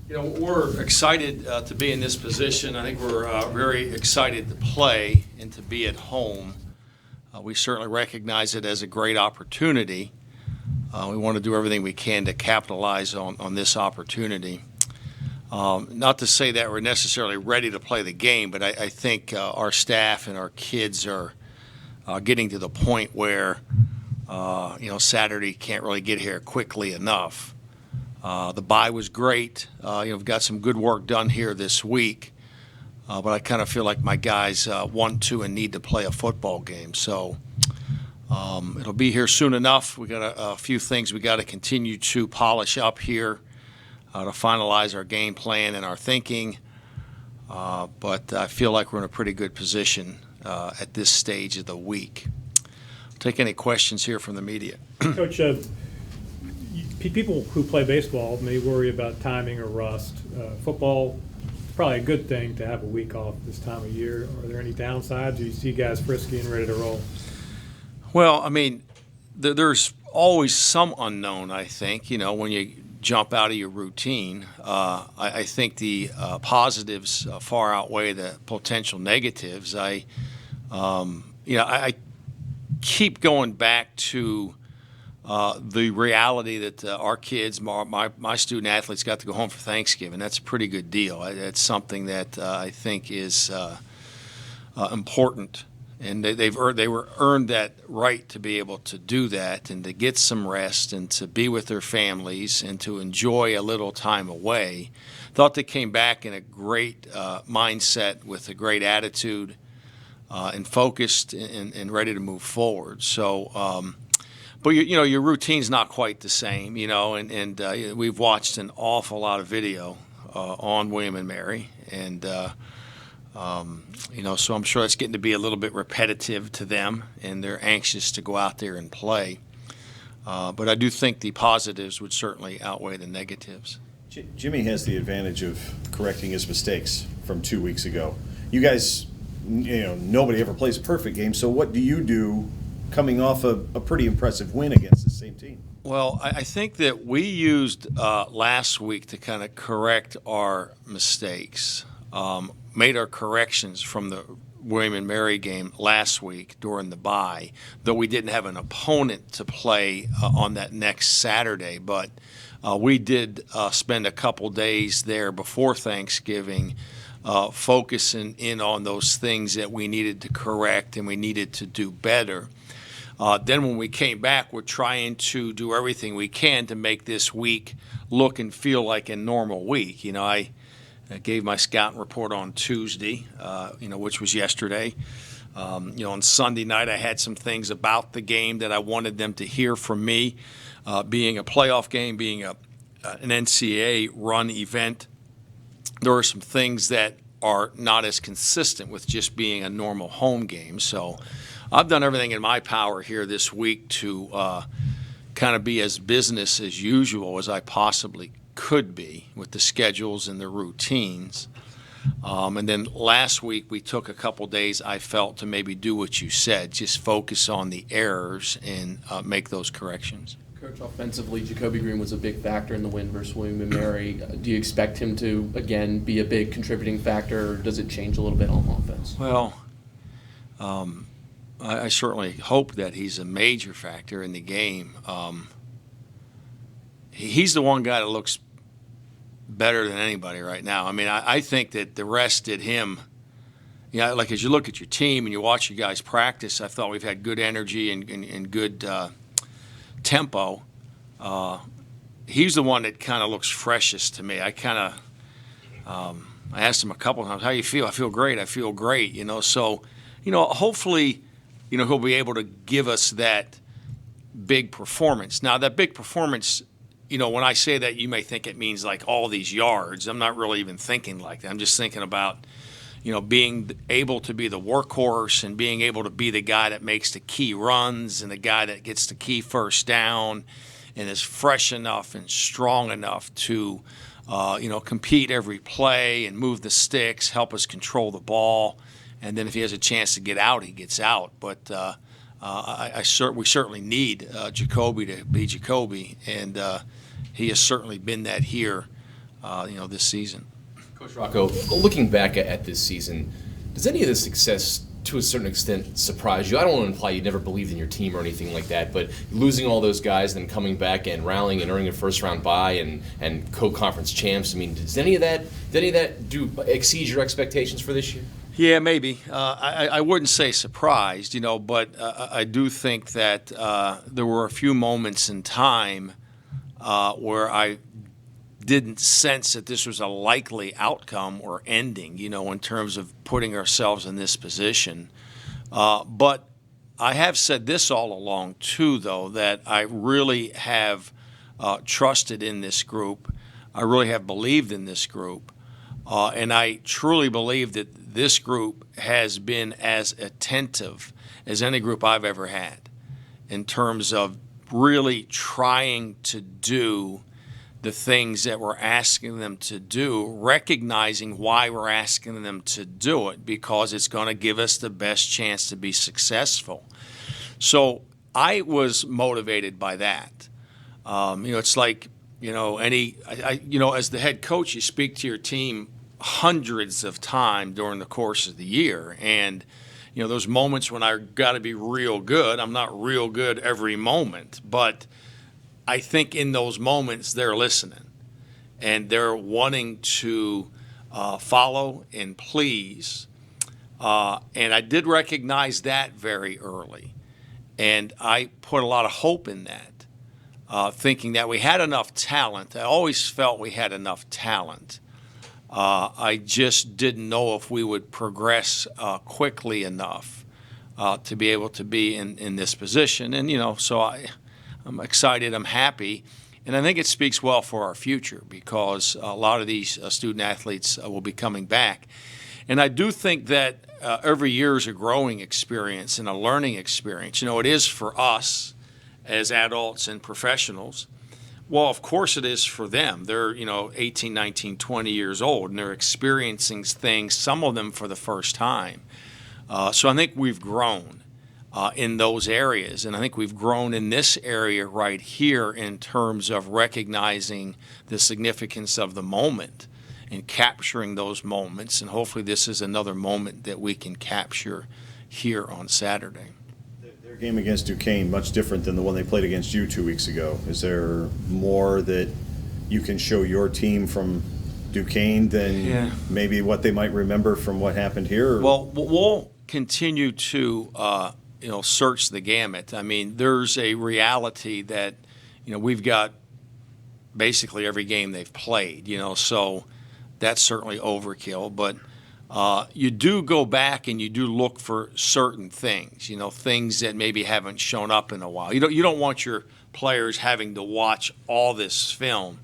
We're excited to be in this position. I think we're very excited to play and to be at home. We certainly recognize it as a great opportunity. We want to do everything we can to capitalize on this opportunity. Not to say that we're necessarily ready to play the game, but I think our staff and our kids are getting to the point where, Saturday can't really get here quickly enough. The bye was great. We've got some good work done here this week, but I kind of feel like my guys want to and need to play a football game. So it'll be here soon enough. We got a few things we got to continue to polish up here to finalize our game plan and our thinking. But I feel like we're in a pretty good position at this stage of the week. I'll take any questions here from the media. Coach, people who play baseball may worry about timing or rust. Football, probably a good thing to have a week off this time of year. Are there any downsides? Do you see guys frisky and ready to roll? Well, I mean, there's always some unknown, I think, when you jump out of your routine. I think the positives far outweigh the potential negatives. I keep going back to the reality that our kids, my student athletes, got to go home for Thanksgiving. That's a pretty good deal. It's something that I think is important, and they earned that right to be able to do that and to get some rest and to be with their families and to enjoy a little time away. Thought they came back in a great mindset with a great attitude and focused and ready to move forward. So. But your routine's not quite the same, and we've watched an awful lot of video on William and Mary, and so I'm sure it's getting to be a little bit repetitive to them, and they're anxious to go out there and play. But I do think the positives would certainly outweigh the negatives. Jimmy has the advantage of correcting his mistakes from 2 weeks ago. You guys, nobody ever plays a perfect game, so what do you do coming off a pretty impressive win against the same team? Well, I think that we used last week to kind of correct our mistakes, made our corrections from the William and Mary game last week during the bye, though we didn't have an opponent to play on that next Saturday. But we did spend a couple days there before Thanksgiving focusing in on those things that we needed to correct and we needed to do better. Then when we came back, we're trying to do everything we can to make this week look and feel like a normal week. I gave my scouting report on Tuesday, which was yesterday. On Sunday night, I had some things about the game that I wanted them to hear from me. Being a playoff game, being an NCAA run event, there are some things that are not as consistent with just being a normal home game. So I've done everything in my power here this week to kind of be as business as usual as I possibly could be with the schedules and the routines. And then last week we took a couple days, I felt, to maybe do what you said, just focus on the errors and make those corrections. Coach, offensively, Jacoby Green was a big factor in the win versus William and Mary. Do you expect him to, again, be a big contributing factor, or does it change a little bit on offense? Well, I certainly hope that he's a major factor in the game. He's the one guy that looks better than anybody right now. I mean, I think that the rest did him. Like as you look at your team and you watch you guys practice, I thought we've had good energy and good tempo. He's the one that kind of looks freshest to me. I asked him a couple of times, how you feel? I feel great. I feel great. So, hopefully, he'll be able to give us that big performance. Now, that big performance, when I say that, you may think it means like all these yards. I'm not really even thinking like that. I'm just thinking about, being able to be the workhorse and being able to be the guy that makes the key runs and the guy that gets the key first down and is fresh enough and strong enough to, compete every play and move the sticks, help us control the ball. And then if he has a chance to get out, he gets out. But we certainly need Jacoby to be Jacoby, and he has certainly been that here this season. Coach Rocco, looking back at this season, does any of the success, to a certain extent, surprise you? I don't want to imply you never believed in your team or anything like that, but losing all those guys, then coming back and rallying and earning a first-round bye and co-conference champs. I mean, does any of that exceed your expectations for this year? Yeah, maybe. I wouldn't say surprised, but I do think that there were a few moments in time where I didn't sense that this was a likely outcome or ending, in terms of putting ourselves in this position. But I have said this all along, too, though, that I really have trusted in this group. I really have believed in this group. And I truly believe that this group has been as attentive as any group I've ever had in terms of really trying to do the things that we're asking them to do, recognizing why we're asking them to do it, because it's going to give us the best chance to be successful. So I was motivated by that. It's like, as the head coach, you speak to your team hundreds of times during the course of the year. And, those moments when I got to be real good, I'm not real good every moment, but I think in those moments they're listening and they're wanting to follow and please. And I did recognize that very early. And I put a lot of hope in that, thinking that we had enough talent. I always felt we had enough talent. I just didn't know if we would progress quickly enough to be able to be in this position. And, so I'm excited, I'm happy, and I think it speaks well for our future because a lot of these student athletes will be coming back. And I do think that every year is a growing experience and a learning experience. It is for us as adults and professionals. Well, of course it is for them. They're, 18, 19, 20 years old, and they're experiencing things, some of them for the first time. So I think we've grown in those areas, and I think we've grown in this area right here in terms of recognizing the significance of the moment and capturing those moments, and hopefully this is another moment that we can capture here on Saturday. Their game against Duquesne, much different than the one they played against you 2 weeks ago. Is there more that you can show your team from Duquesne than maybe what they might remember from what happened here? Well, we'll continue to search the gamut. I mean, there's a reality that, we've got basically every game they've played, so that's certainly overkill. But you do go back and you do look for certain things, things that maybe haven't shown up in a while. You don't want your players having to watch all this film,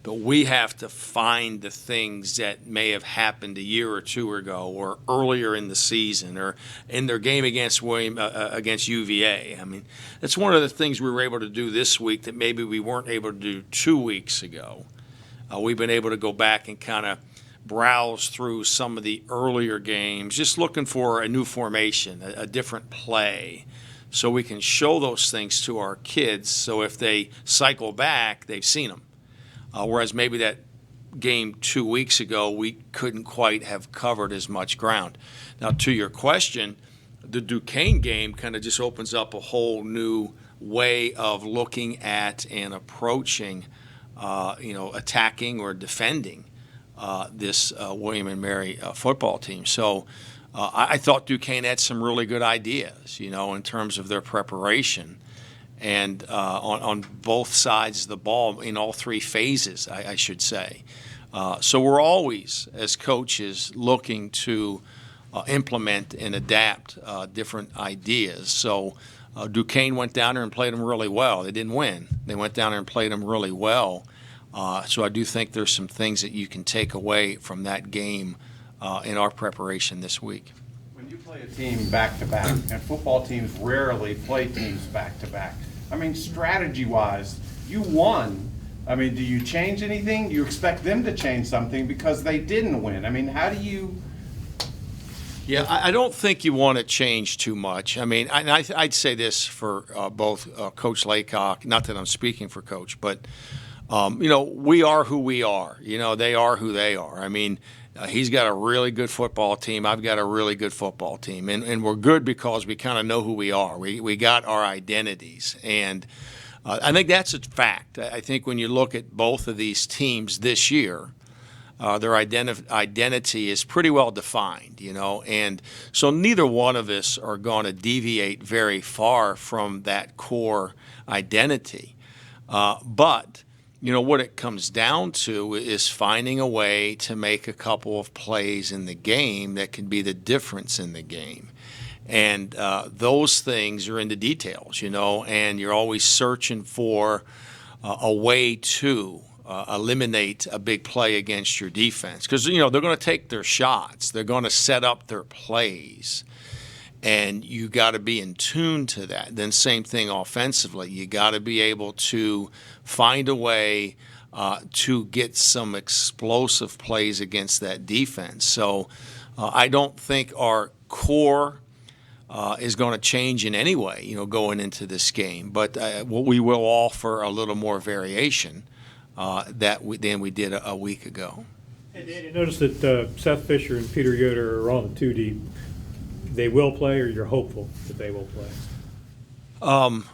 but we have to find the things that may have happened a year or two ago or earlier in the season or in their game against against UVA. I mean, that's one of the things we were able to do this week that maybe we weren't able to do 2 weeks ago. We've been able to go back and kind of browse through some of the earlier games, just looking for a new formation, a different play, so we can show those things to our kids so if they cycle back, they've seen them. Whereas maybe that game 2 weeks ago, we couldn't quite have covered as much ground. Now, to your question, the Duquesne game kind of just opens up a whole new way of looking at and approaching, attacking or defending this William & Mary football team. So I thought Duquesne had some really good ideas, in terms of their preparation. And on both sides of the ball, in all three phases, I should say. So we're always, as coaches, looking to implement and adapt different ideas. So Duquesne went down there and played them really well. They didn't win. They went down there and played them really well. So I do think there's some things that you can take away from that game in our preparation this week. When you play a team back-to-back, and football teams rarely play teams back-to-back, I mean, strategy-wise, you won. I mean, do you change anything? You expect them to change something because they didn't win. I mean, how do you... Yeah, I don't think you want to change too much. I mean, I'd say this for both Coach Laycock, not that I'm speaking for Coach, but We are who we are. They are who they are. I mean, he's got a really good football team. I've got a really good football team. And we're good because we kind of know who we are. We got our identities. And I think that's a fact. I think when you look at both of these teams this year, their identity is pretty well defined, and so neither one of us are going to deviate very far from that core identity. But what it comes down to is finding a way to make a couple of plays in the game that can be the difference in the game. And those things are in the details, and you're always searching for a way to eliminate a big play against your defense. Because, they're going to take their shots. They're going to set up their plays. And you got to be in tune to that. Then same thing offensively. You got to be able to find a way to get some explosive plays against that defense. So I don't think our core is going to change in any way, going into this game. But we will offer a little more variation than we did a week ago. Hey, Danny, notice that Seth Fisher and Peter Yoder are on the 2 deep. They will play, or you're hopeful that they will play? I'm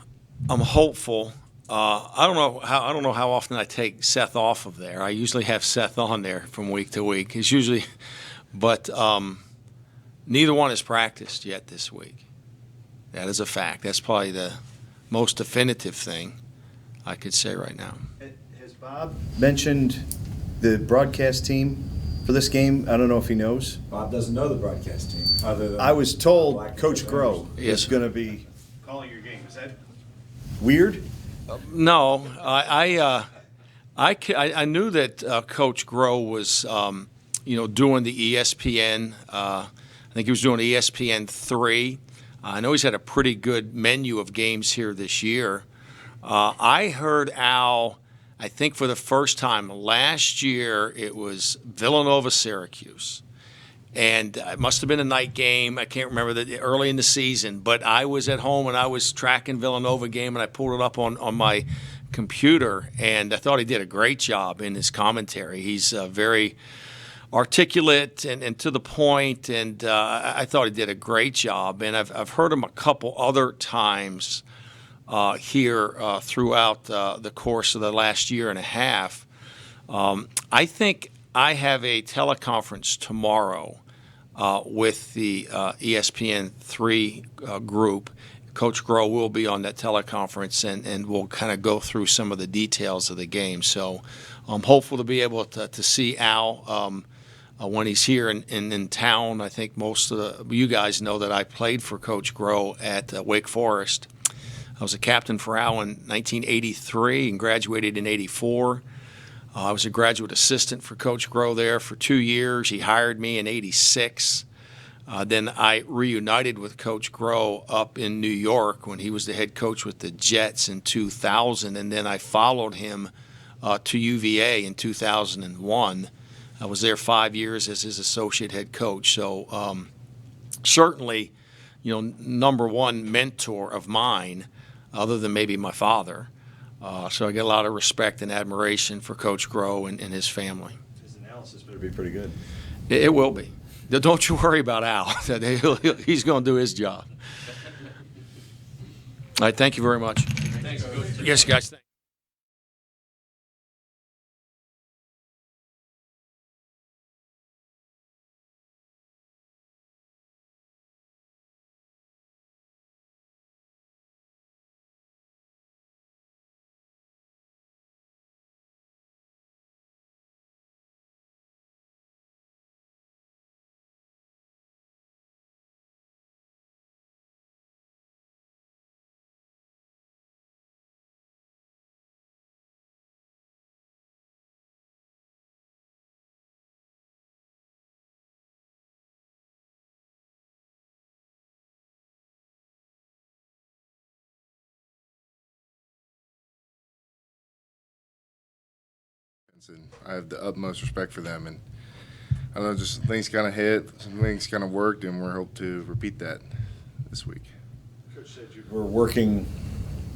hopeful. I don't know how often I take Seth off of there. I usually have Seth on there from week to week. It's usually, but neither one has practiced yet this week. That is a fact. That's probably the most definitive thing I could say right now. Has Bob mentioned the broadcast team for this game? I don't know if he knows. Bob doesn't know the broadcast team, other than. I was told Black Coach Defenders. Groh Yes. is going to be Calling your game, is that? weird. No, I knew that Coach Groh was, doing the ESPN. I think he was doing ESPN 3. I know he's had a pretty good menu of games here this year. I heard Al, I think for the first time last year, it was Villanova-Syracuse. And it must have been a night game. I can't remember early in the season, but I was at home and I was tracking Villanova game, and I pulled it up on my computer, and I thought he did a great job in his commentary. He's very articulate and to the point, and I thought he did a great job. And I've heard him a couple other times here throughout the course of the last year and a half. I think I have a teleconference tomorrow with the ESPN 3 group. Coach Groh will be on that teleconference, and we'll kind of go through some of the details of the game. So I'm hopeful to be able to see Al when he's here in town. I think most of you guys know that I played for Coach Groh at Wake Forest. I was a captain for Al in 1983 and graduated in 84. I was a graduate assistant for Coach Groh there for 2 years. He hired me in 86. Then I reunited with Coach Groh up in New York when he was the head coach with the Jets in 2000. And then I followed him to UVA in 2001. I was there 5 years as his associate head coach. So certainly, number one mentor of mine, other than maybe my father. So I get a lot of respect and admiration for Coach Groh and his family. His analysis better be pretty good. It will be. Don't you worry about Al. He's going to do his job. All right, thank you very much. Thanks, Coach. Yes, guys. Thanks. And I have the utmost respect for them, and I know just things kind of hit, some things kind of worked, and we're hope to repeat that this week. Coach said you were working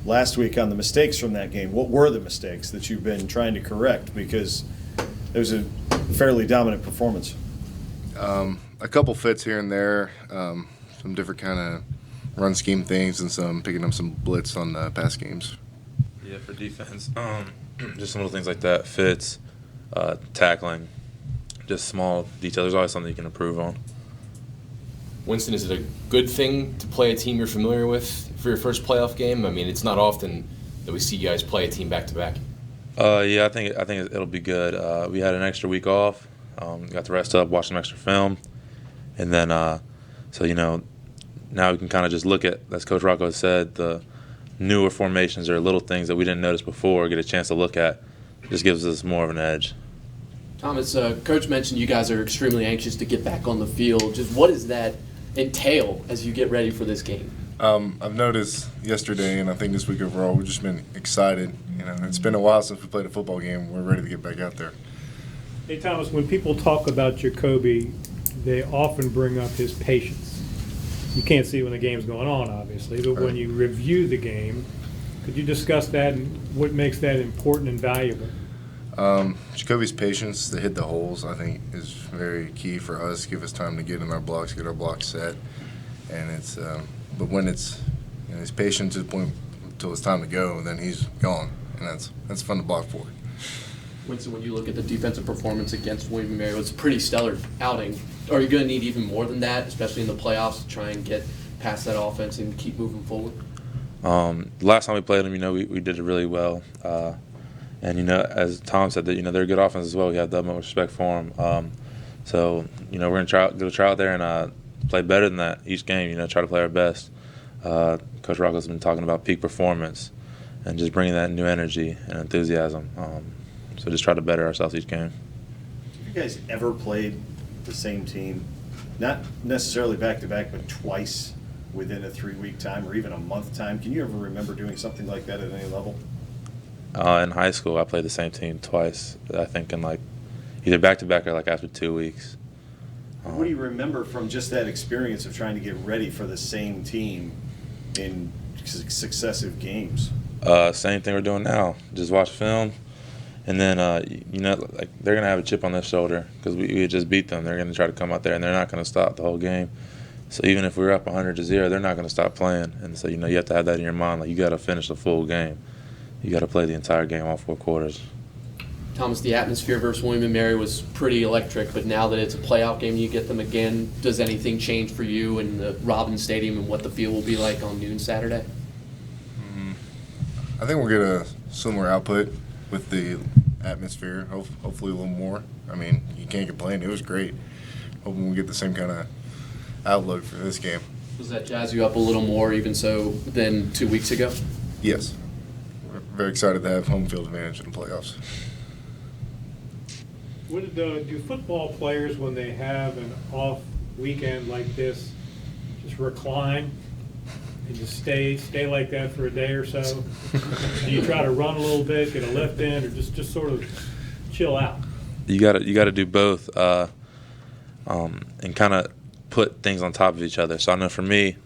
last week on the mistakes from that game. What were the mistakes that you've been trying to correct? Because it was a fairly dominant performance. A couple fits here and there, some different kind of run scheme things, and some picking up some blitz on the pass games. Yeah, for defense, just some little things like that, fits, tackling, just small details. There's always something you can improve on. Winston, is it a good thing to play a team you're familiar with for your first playoff game? I mean, it's not often that we see you guys play a team back to back. Yeah, I think it'll be good. We had an extra week off, got to rest up, watch some extra film, and then so now we can kind of just look at, as Coach Rocco said, the newer formations or little things that we didn't notice before, get a chance to look at. Just gives us more of an edge. Thomas, Coach mentioned you guys are extremely anxious to get back on the field. Just what does that entail as you get ready for this game? I've noticed yesterday, and I think this week overall, we've just been excited. It's been a while since we played a football game. We're ready to get back out there. Hey, Thomas, when people talk about Jacoby, they often bring up his patience. You can't see when the game's going on, obviously, but when you review the game, could you discuss that and what makes that important and valuable? Jacoby's patience to hit the holes, I think, is very key for us. Give us time to get in our blocks, get our blocks set, and it's. But when it's, he's patient to the point until it's time to go, then he's gone, and that's fun to block for. Winston, when you look at the defensive performance against William & Mary, it was a pretty stellar outing. Are you going to need even more than that, especially in the playoffs, to try and get past that offense and keep moving forward? Last time we played them, we did it really well. And, as Tom said, that they're a good offense as well. We have the utmost respect for them. So, we're going to try out there and play better than that each game, try to play our best. Coach Rocco's been talking about peak performance and just bringing that new energy and enthusiasm. So just try to better ourselves each game. Have you guys ever played the same team, not necessarily back-to-back, but twice within a 3-week time or even a month time? Can you ever remember doing something like that at any level? In high school, I played the same team twice, I think in either back-to-back or after 2 weeks. What do you remember from just that experience of trying to get ready for the same team in successive games? Same thing we're doing now. Just watch film, and then they're gonna have a chip on their shoulder because we just beat them. They're gonna try to come out there, and they're not gonna stop the whole game. So even if we're up 100-0, they're not gonna stop playing. And so you have to have that in your mind. You got to finish the full game. You got to play the entire game, all 4 quarters. Thomas, the atmosphere versus William & Mary was pretty electric, but now that it's a playoff game, you get them again. Does anything change for you in the Robins Stadium and what the field will be like on noon Saturday? I think we'll get a similar output with the atmosphere, hopefully a little more. I mean, you can't complain. It was great. Hoping we'll get the same kind of outlook for this game. Does that jazz you up a little more, even so, than 2 weeks ago? Yes. We're very excited to have home field advantage in the playoffs. Do football players, when they have an off weekend like this, just recline and just stay like that for a day or so? Do you try to run a little bit, get a lift in, or just sort of chill out? You got to do both, and kind of put things on top of each other. So I know for me,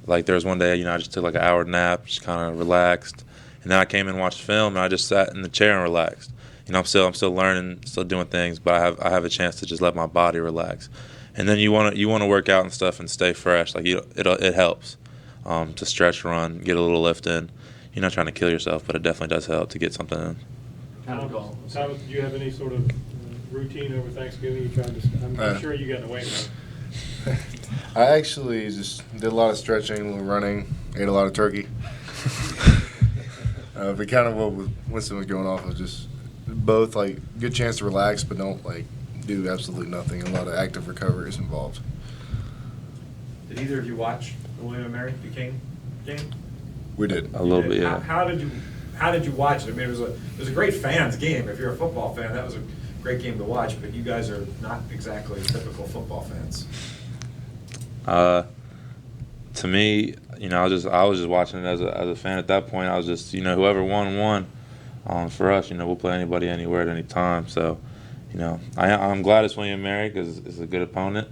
there was one day, I just took an hour nap, just kind of relaxed, and then I came and watched film, and I just sat in the chair and relaxed. I'm still learning, still doing things, but I have a chance to just let my body relax. And then you want to work out and stuff and stay fresh. It helps to stretch, run, get a little lift in. You're not trying to kill yourself, but it definitely does help to get something in. Thomas, do you have any sort of routine over Thanksgiving? I'm sure you got in the weight room. I actually just did a lot of stretching, a little running, ate a lot of turkey. But kind of what Winston was going off was just both good chance to relax, but don't do absolutely nothing. A lot of active recovery is involved. Did either of you watch the William & Mary King game? We did. A little bit, yeah. How did you watch it? I mean, it was a great fans game. If you're a football fan, that was a great game to watch. But you guys are not exactly typical football fans. To me, I was just watching it as a fan at that point. I was just, whoever won. For us, we'll play anybody, anywhere, at any time. So, I'm glad it's William & Mary because it's a good opponent.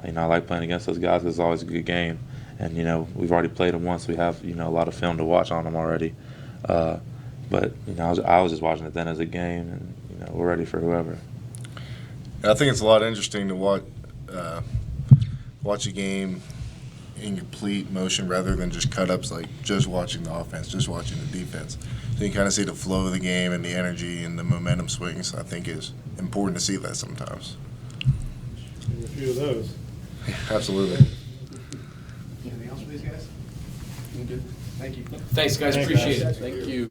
I like playing against those guys because it's always a good game. and we've already played them once. We have a lot of film to watch on them already. But I was just watching it then as a game, and we're ready for whoever. I think it's a lot interesting to watch a game in complete motion rather than just cut-ups, like just watching the offense, just watching the defense. So you kind of see the flow of the game and the energy and the momentum swings. I think is important to see that sometimes. Maybe a few of those. Absolutely. Anything else for these guys? Good. Thank you. Thanks, guys. Thanks, Appreciate guys. it. Thank you.